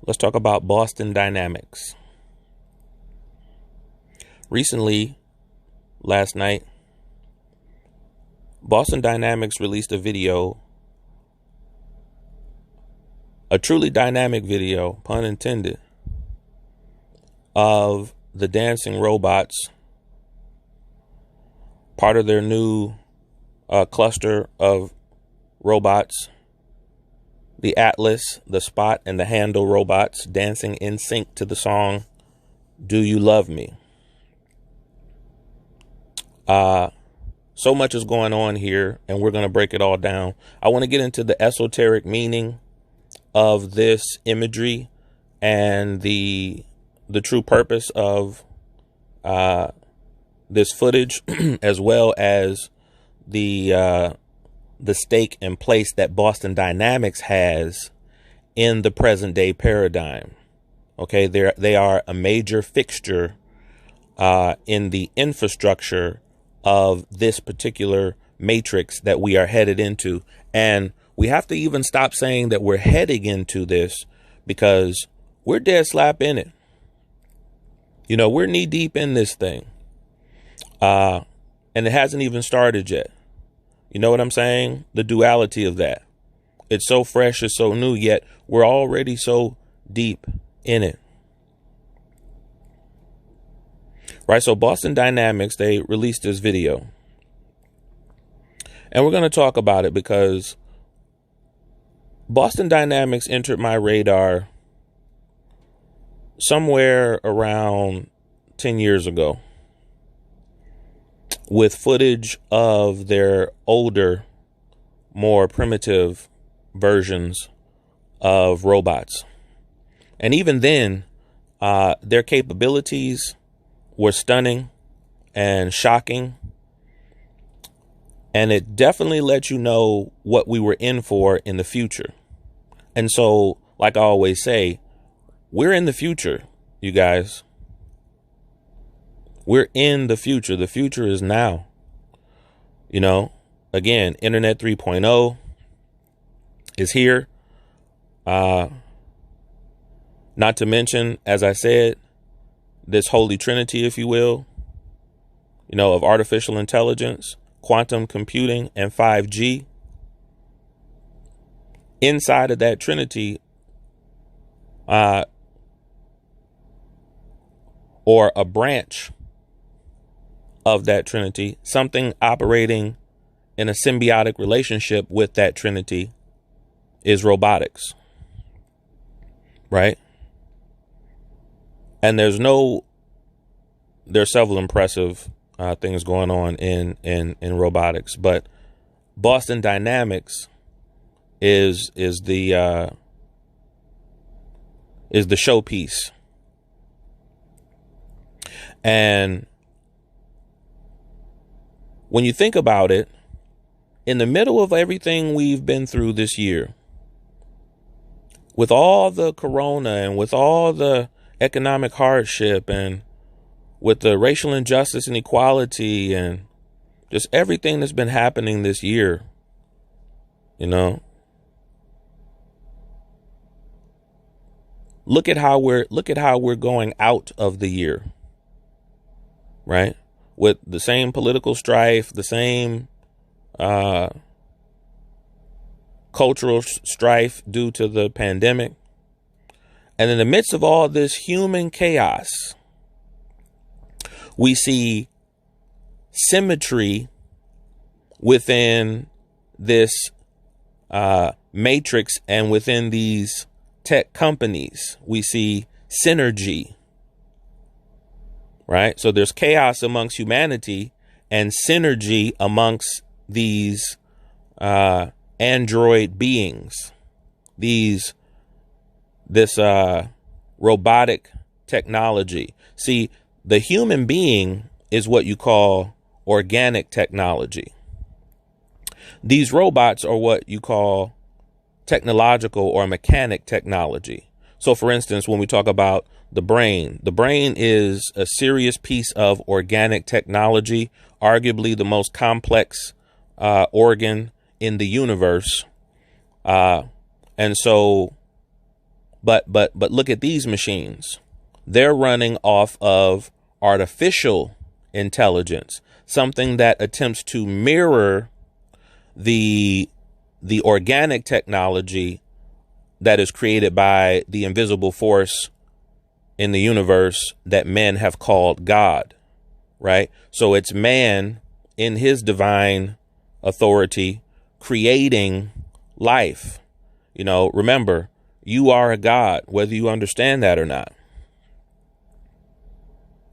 Let's talk about Boston Dynamics. Recently, last night, Boston Dynamics released a video, a truly dynamic video, pun intended, of the dancing robots, part of their new cluster of robots, the Atlas, the Spot, and the Handle robots dancing in sync to the song, Do You Love Me? So much is going on here, and we're going to break it all down. I want to get into the esoteric meaning of this imagery and the true purpose of this footage, as well as the stake and place that Boston Dynamics has in the present day paradigm. Okay, they are a major fixture in the infrastructure of this particular matrix that we are headed into. And we have to even stop saying that we're heading into this, because we're dead slap in it. You know, we're knee deep in this thing. And it hasn't even started yet. You know what I'm saying? The duality of that. It's so fresh, it's so new, yet we're already so deep in it. Right, so Boston Dynamics, they released this video. And we're going to talk about it because Boston Dynamics entered my radar somewhere around 10 years ago with footage of their older, more primitive versions of robots. And even then, their capabilities were stunning and shocking. And it definitely let you know what we were in for in the future. And so, like I always say, we're in the future, you guys. We're in the future. The future is now. You know, again, Internet 3.0 is here. Not to mention, as I said, this holy trinity, if you will, you know, of artificial intelligence, quantum computing, and 5G. Inside of that trinity, or a branch of that trinity, something operating in a symbiotic relationship with that trinity, is robotics. Right? And there's several impressive things going on in robotics, but Boston Dynamics is the showpiece. And when you think about it, in the middle of everything we've been through this year, with all the corona and with all the economic hardship and with the racial injustice and equality and just everything that's been happening this year, you know, look at how we're going out of the year, right? With the same political strife, the same cultural strife due to the pandemic. And in the midst of all this human chaos, we see symmetry within this matrix and within these tech companies. We see synergy, right? So there's chaos amongst humanity and synergy amongst these android beings, this robotic technology. See, the human being is what you call organic technology. These robots are what you call technological or mechanic technology. So, for instance, when we talk about the brain is a serious piece of organic technology, arguably the most complex organ in the universe. And so But look at these machines. They're running off of artificial intelligence, something that attempts to mirror the organic technology that is created by the invisible force in the universe that men have called God, right? So it's man in his divine authority creating life. You know, remember, you are a God, whether you understand that or not.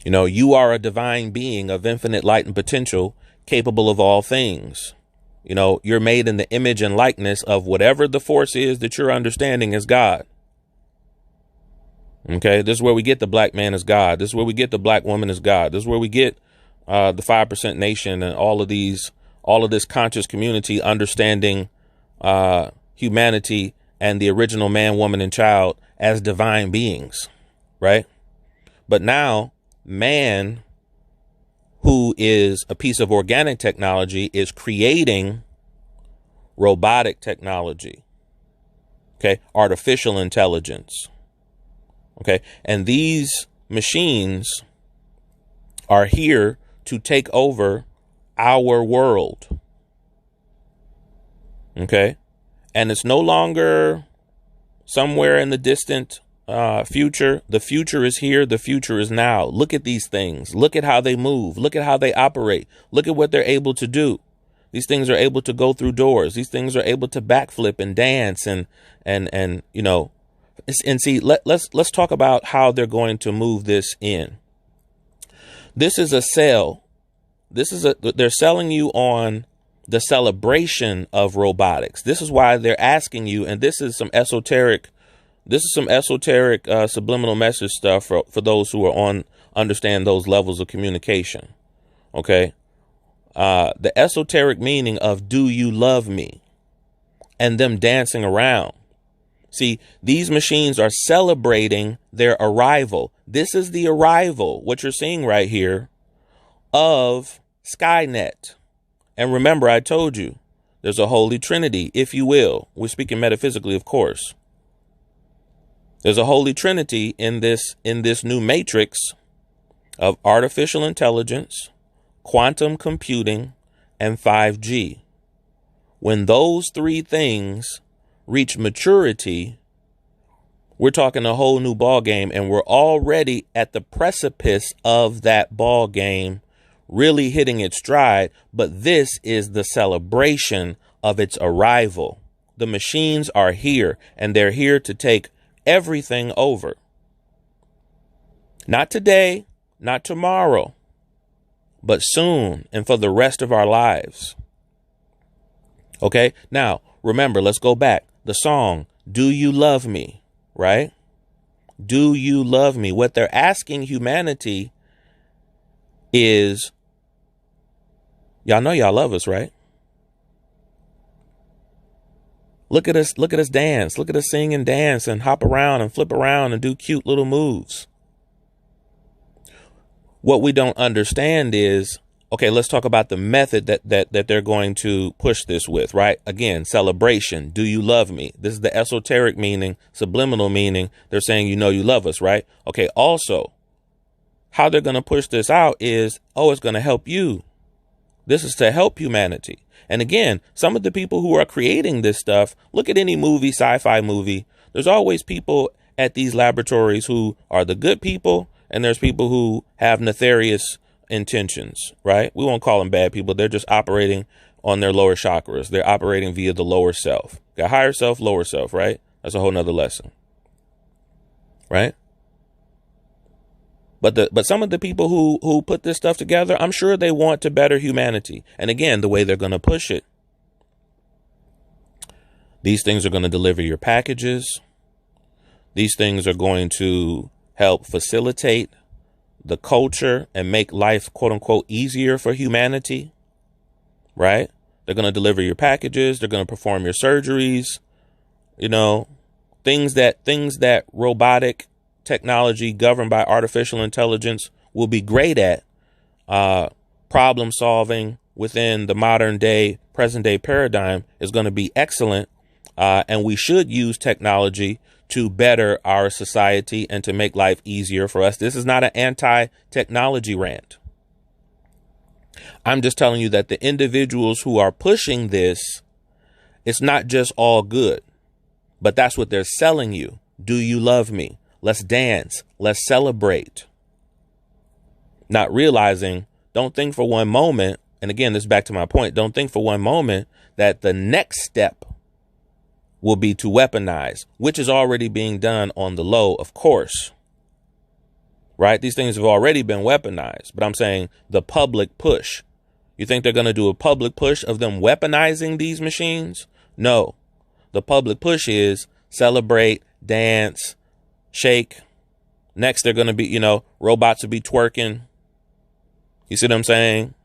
You know, you are a divine being of infinite light and potential, capable of all things. You know, you're made in the image and likeness of whatever the force is that you're understanding is God. OK, this is where we get the black man as God. This is where we get the black woman as God. This is where we get the 5% nation and all of this conscious community understanding humanity and the original man, woman and child as divine beings. Right. But now man, who is a piece of organic technology, is creating robotic technology. OK, artificial intelligence. OK, and these machines are here to take over our world. OK, and it's no longer somewhere in the distant future. The future is here. The future is now. Look at these things. Look at how they move. Look at how they operate. Look at what they're able to do. These things are able to go through doors. These things are able to backflip and dance and you know, and see, let's talk about how they're going to move this in. This is a sale. They're selling you on the celebration of robotics. This is why they're asking you, and this is some esoteric subliminal message stuff for those who are understand those levels of communication. OK, the esoteric meaning of "do you love me?" and them dancing around. See, these machines are celebrating their arrival. This is the arrival, what you're seeing right here, of Skynet. And remember, I told you there's a holy trinity, if you will. We're speaking metaphysically, of course. There's a holy trinity in this new matrix of artificial intelligence, quantum computing, and 5G. When those three things reach maturity, we're talking a whole new ball game, and we're already at the precipice of that ball game really hitting its stride. But this is the celebration of its arrival. The machines are here, and they're here to take everything over. Not today, not tomorrow, but soon and for the rest of our lives. OK, now, remember, let's go back. The song, "Do You Love Me?" Right? Do you love me? What they're asking humanity is, y'all know y'all love us, right? Look at us dance. Look at us sing and dance and hop around and flip around and do cute little moves. What we don't understand is, okay, let's talk about the method that they're going to push this with, right? Again, celebration. Do you love me? This is the esoteric meaning, subliminal meaning. They're saying, you know, you love us, right? Okay. Also, how they're going to push this out is, oh, it's going to help you. This is to help humanity. And again, some of the people who are creating this stuff, look at any movie, sci-fi movie. There's always people at these laboratories who are the good people, and there's people who have nefarious intentions, right? We won't call them bad people. They're just operating on their lower chakras. They're operating via the lower self. Got higher self, lower self, right? That's a whole nother lesson, right? But some of the people who put this stuff together, I'm sure they want to better humanity. And again, the way they're going to push it, these things are going to deliver your packages. These things are going to help facilitate the culture and make life, quote unquote, easier for humanity, right? They're going to deliver your packages. They're going to perform your surgeries, you know, things that robotic technology governed by artificial intelligence will be great at. Problem solving within the modern day, present day paradigm is going to be excellent And we should use technology to better our society and to make life easier for us. This is not an anti-technology rant. I'm just telling you that the individuals who are pushing this, it's not just all good, but that's what they're selling you. Do you love me? Let's dance. Let's celebrate. Not realizing, don't think for one moment, and again, this is back to my point, don't think for one moment that the next step will be to weaponize, which is already being done on the low, of course. Right? These things have already been weaponized, but I'm saying the public push. You think they're going to do a public push of them weaponizing these machines? No. The public push is celebrate, dance, shake. Next, they're going to be, robots will be twerking. You see what I'm saying?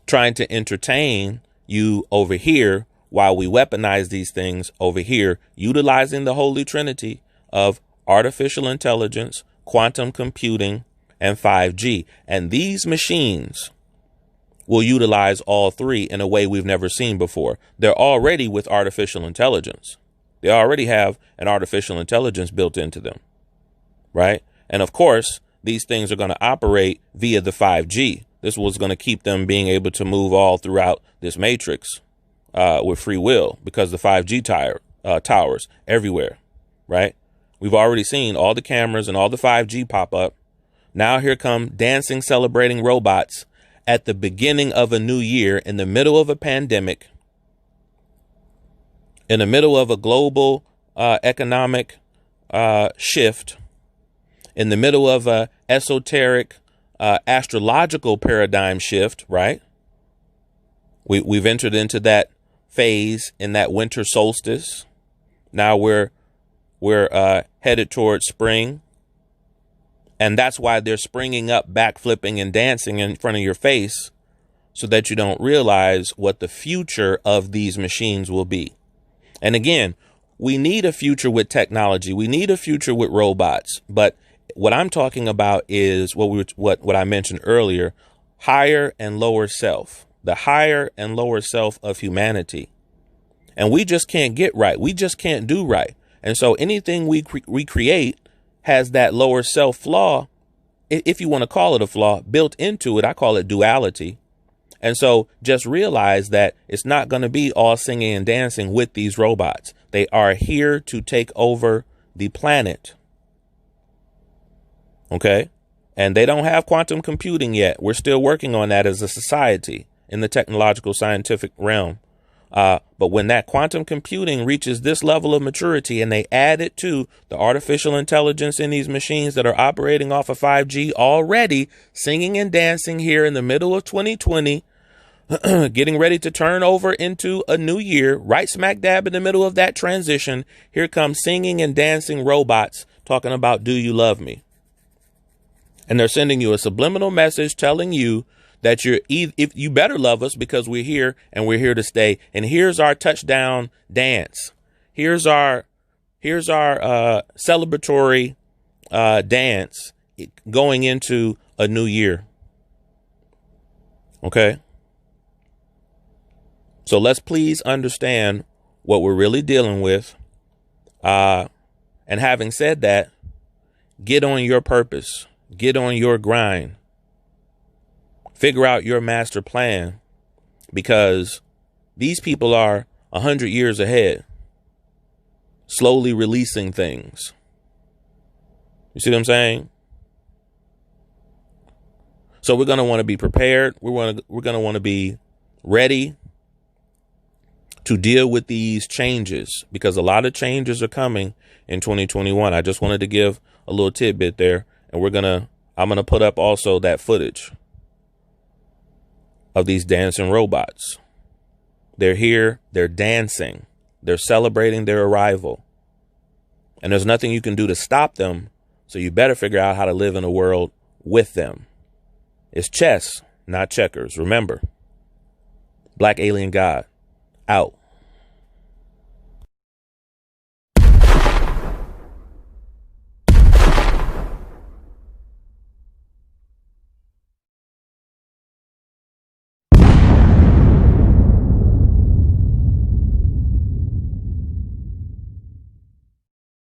Trying to entertain you over here while we weaponize these things over here, utilizing the holy trinity of artificial intelligence, quantum computing, and 5G. And these machines will utilize all three in a way we've never seen before. They're already with artificial intelligence. They already have an artificial intelligence built into them, right? And of course, these things are going to operate via the 5G. This was going to keep them being able to move all throughout this matrix with free will, because the 5G towers everywhere, right? We've already seen all the cameras and all the 5G pop up. Now here come dancing, celebrating robots at the beginning of a new year, in the middle of a pandemic, in the middle of a global economic shift, in the middle of a esoteric astrological paradigm shift, right? We've entered into that phase in that winter solstice. Now we're headed towards spring. And that's why they're springing up, backflipping and dancing in front of your face, so that you don't realize what the future of these machines will be. And again, we need a future with technology. We need a future with robots. But what I'm talking about is what I mentioned earlier, higher and lower self, the higher and lower self of humanity. And we just can't get right. We just can't do right. And so anything we create has that lower self flaw, if you want to call it a flaw, built into it. I call it duality. And so just realize that it's not going to be all singing and dancing with these robots. They are here to take over the planet. OK, and they don't have quantum computing yet. We're still working on that as a society in the technological scientific realm. But when that quantum computing reaches this level of maturity and they add it to the artificial intelligence in these machines that are operating off of 5G already, singing and dancing here in the middle of 2020, getting ready to turn over into a new year, right smack dab in the middle of that transition, here comes singing and dancing robots talking about, do you love me? And they're sending you a subliminal message telling you that if you better love us, because we're here and we're here to stay. And here's our touchdown dance. Here's our celebratory dance going into a new year. OK, so let's please understand what we're really dealing with. And having said that, get on your purpose, get on your grind. Figure out your master plan, because these people are 100 years ahead, slowly releasing things. You see what I'm saying? So we're going to want to be prepared. We're going to want to be ready to deal with these changes, because a lot of changes are coming in 2021. I just wanted to give a little tidbit there, and I'm going to put up also that footage of these dancing robots. They're here, they're dancing, they're celebrating their arrival. And there's nothing you can do to stop them, so you better figure out how to live in a world with them. It's chess, not checkers. Remember, Black Alien God, out.